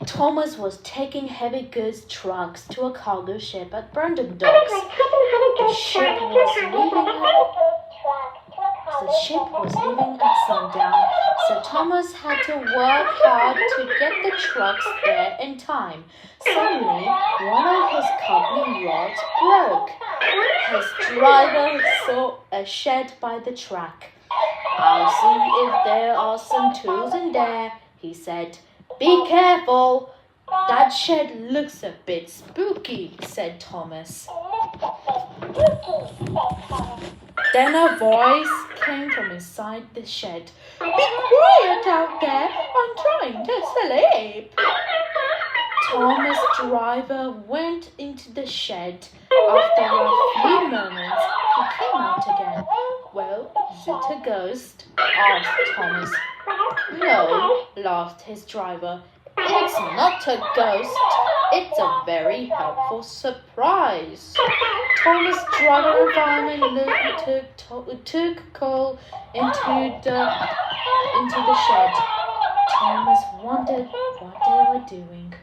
Thomas was taking heavy goods trucks to a cargo ship at Brandon Docks. The ship was leaving at sundown, so Thomas had to work hard to get the trucks there in time. Suddenly, one of his coupling rods broke. His driver saw a shed by the track. "I'll see if there are some tools in there," he said. "Be careful. That shed looks a bit spooky," said Thomas. Then a voice came from inside the shed. "Be quiet out there. I'm trying to sleep." Thomas' driver went into the shed. After a few moments, he came out again. "Well, is it a ghost?" asked Thomas. "No," laughed his driver. "It's not a ghost. It's a very helpful surprise." Thomas' driver and fireman took coal into the shed. Thomas wondered what they were doing.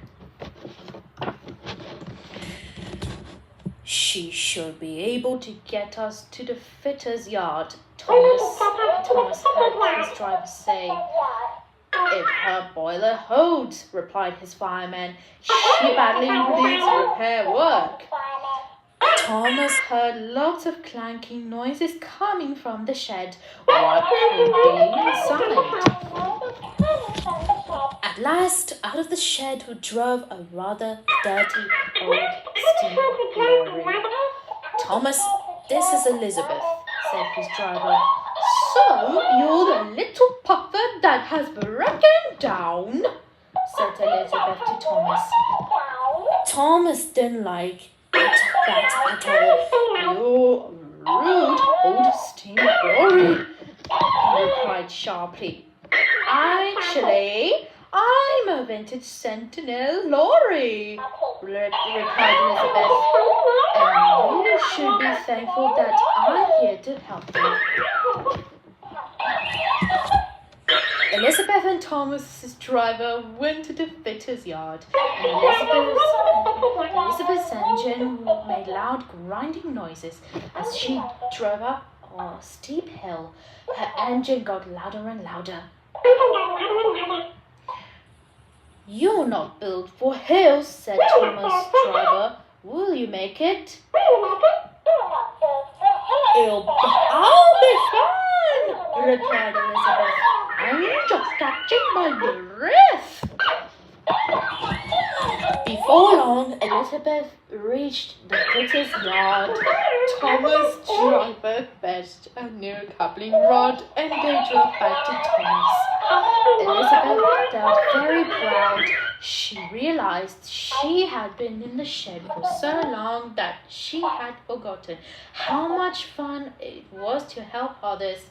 "She should be able to get us to the fitter's yard," Thomas heard his driver say. "If her boiler holds," replied his fireman. "She badly needs repair work." Thomas heard lots of clanking noises coming from the shed. What could be inside? At last, out of the shed drove a rather dirty old steam lorry. "Thomas, this is Elizabeth," said his driver. "So you're the little puffer that has broken down?" said Elizabeth to Thomas. Thomas didn't like that at all. "You rude old steam lorry," he replied sharply. "Actually, I'm a vintage Sentinel lorry," replied Elizabeth. "And you should be thankful that I'm here to help you." Elizabeth and Thomas's driver went to the fitter's yard, and Elizabeth's engine made loud grinding noises as she drove up a steep hill. Her engine got louder and louder. "You're not built for hills," said Thomas' driver. "Will you make it?" "I'll be fine," replied Elizabeth. "I'm just catching my breath." Before long, Elizabeth reached the fitter's yard. Thomas' driver fetched a new coupling rod and they drove back to Thomas. Elizabeth felt very proud. She realized she had been in the shed for so long that she had forgotten how much fun it was to help others.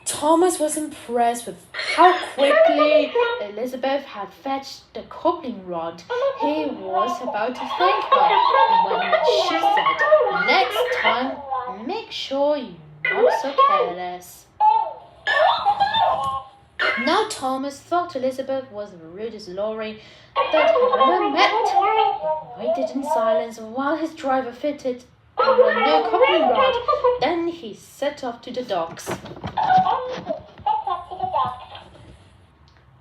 Thomas was impressed with how quickly Elizabeth had fetched the coupling rod. He was about to thank her when she said, "Next time, make sure you're not so careless." Now Thomas thought Elizabeth was the rudest lorry that he ever met. He waited in silence while his driver fitted a new coupling rod. Then he set off to the docks.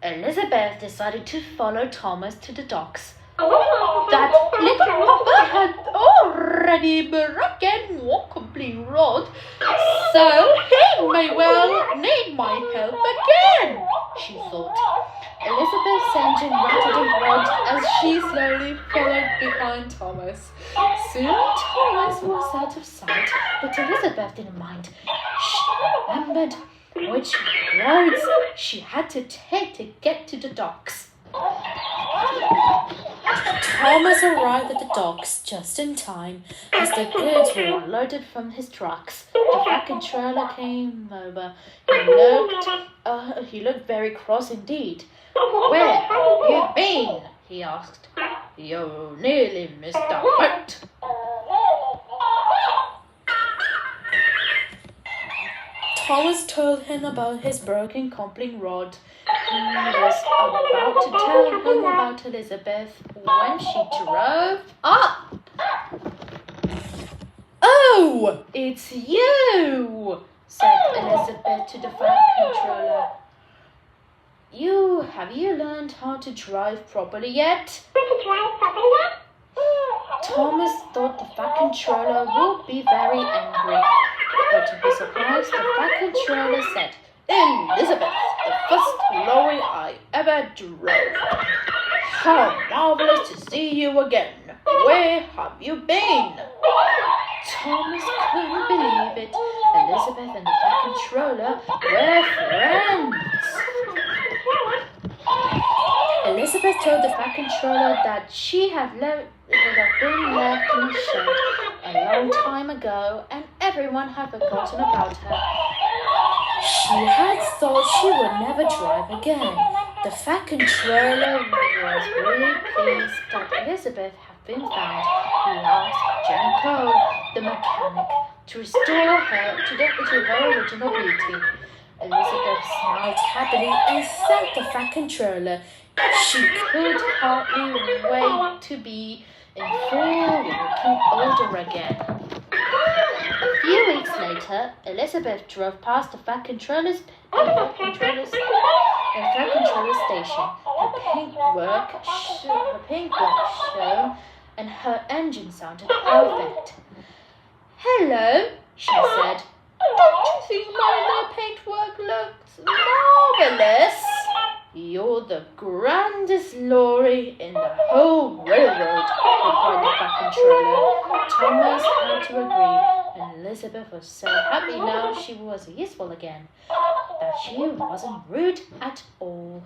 Elizabeth decided to follow Thomas to the docks. That little puffer had already broken one coupling rod, so he may well need my help again, she thought. Elizabeth's engine rattled and groaned as she slowly followed behind Thomas. Soon Thomas was out of sight, but Elizabeth didn't mind. She remembered which roads she had to take to get to the docks. Thomas arrived at the docks just in time as the goods were loaded from his trucks. The wagon trailer came over. He looked very cross indeed. "Where have you been?" he asked. "You nearly missed the boat." Thomas told him about his broken coupling rod. He was about to tell him about Elizabeth when she drove up. "Oh, it's you," said Elizabeth to the fat controller. Have you learned how to drive properly yet?" Thomas thought the fat controller would be very angry, but to his surprise, the fat controller said, "Elizabeth, the first lorry I ever drove. How marvelous to see you again. Where have you been?" Thomas couldn't believe it. Elizabeth and the fat controller were friends. Elizabeth told the fat controller that she had been left in a shed a long time ago and everyone had forgotten about her. She had thought she would never drive again. The fat controller was really pleased that Elizabeth had been found. He asked John Cole, the mechanic, to restore her to her original beauty. Elizabeth smiled happily and thanked the fat controller. She could hardly wait to be in full working order again. A few weeks later, Elizabeth drove past the fat controller station. Her paintwork shone and her engine sounded perfect. "Hello," she said. "Don't you think my new paintwork looks marvelous?" "You're the grandest lorry in the whole railroad," replied the fat controller. Thomas had to agree, and Elizabeth was so happy now she was useful again that she wasn't rude at all.